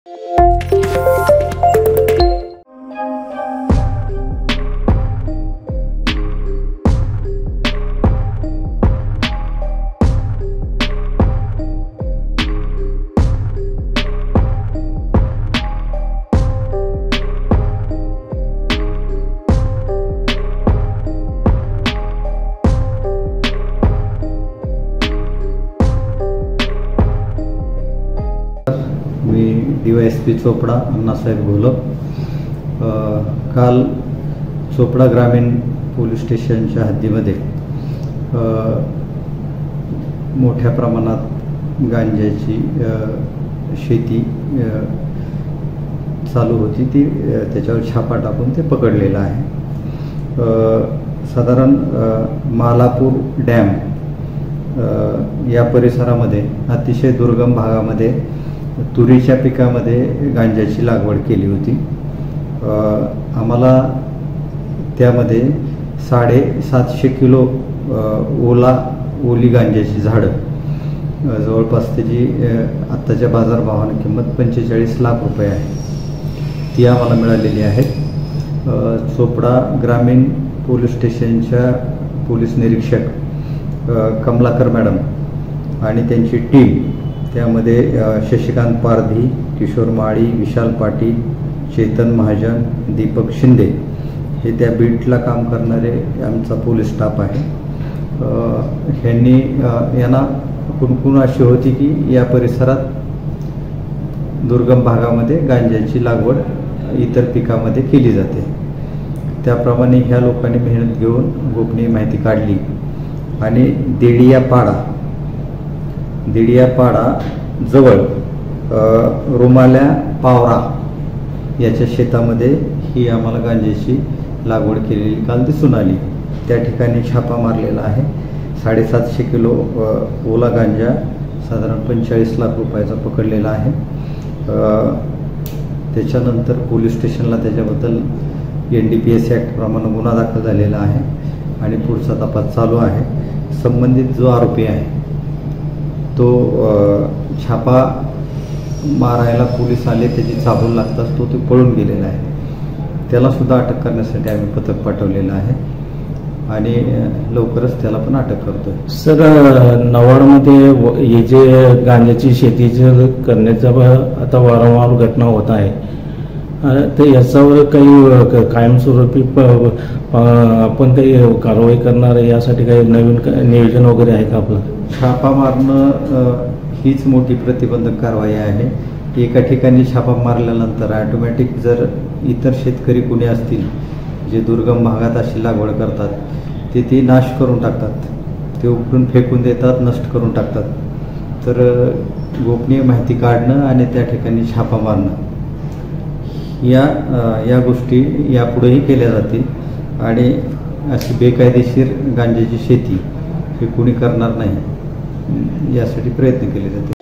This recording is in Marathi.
मी DYSP चोपडा अण्णासाहेब घोलप काल चोपडा ग्रामीण पोलीस स्टेशनच्या हद्दीमध्ये मोठ्या प्रमाणात गांजाची शेती चालू होती, ती त्याच्यावर छापा टाकून ते पकडलेलं आहे। साधारण मालापूर डॅम या परिसरामध्ये अतिशय दुर्गम भागामध्ये तुरीच्या पिकामध्ये गांजाची लागवड केली होती। आम्हाला त्यामध्ये 750 किलो ओली गांजाची झाडं, जवळपास त्याची आत्ताच्या बाजारभावाने किंमत 45 लाख रुपये आहे, ती आम्हाला मिळालेली आहे। चोपडा ग्रामीण पोलीस स्टेशनच्या पोलीस निरीक्षक कमलाकर मॅडम आणि त्यांची टीम, त्यामध्ये शशिकांत पारधी, किशोर माळी, विशाल पाटील, चेतन महाजन, दीपक शिंदे हे त्या बीटला काम करणारे आमचा पोलीस स्टाफ आहे। यांना कुणकुण अशी होती की या परिसरात दुर्गम भागामध्ये गांजाची लागवड इतर पिकामध्ये केली जाते, त्याप्रमाणे ह्या लोकांनी मेहनत घेऊन गोपनीय माहिती काढली आणि देडियापाडा जवळ रुमाल्या पावरा याच्या शेतामध्ये ही आम्हाला गांजाची लागवड केलेली काल दिसून आली। त्या ठिकाणी छापा मारलेला आहे। 750 किलो ओला गांजा साधारण 45 लाख रुपयाचा पकडलेला आहे। त्याच्यानंतर पोलीस स्टेशनला त्याच्याबद्दल NDPS ॲक्ट प्रमाणे गुन्हा दाखल झालेला आहे आणि पुढचा तपास चालू आहे। संबंधित जो आरोपी आहे तो छापा मारायला पोलीस आले, त्याची चाहूल लागताच तो पळून गेलेला आहे। त्याला सुद्धा अटक करण्यासाठी आम्ही पथक पाठवलेलं आहे आणि लवकरच त्याला पण अटक करतोय। सर, नवाडमध्ये हे जे गांजाची शेती करण्याचा आता वारंवार घटना होत आहे, तर याच्यावर काही कायमस्वरूपी आपण काही कारवाई करणार आहे, यासाठी काही नवीन नियोजन वगैरे आहे का आपलं? छापा मारणं हीच मोठी प्रतिबंधक कारवाई आहे। एका ठिकाणी छापा मारल्यानंतर ऑटोमॅटिक जर इतर शेतकरी कुणी असतील जे दुर्गम भागात अशी लागवड करतात, ते नाश करून टाकतात, ते उपटून फेकून देतात, नष्ट करून टाकतात। तर गोपनीय माहिती काढणं आणि त्या ठिकाणी छापा मारणं या गोष्टी यापुढेही केल्या जातील आणि अशी बेकायदेशीर गांजाची शेती हे कुणी करणार नाही, यासाठी प्रयत्न केले जातील।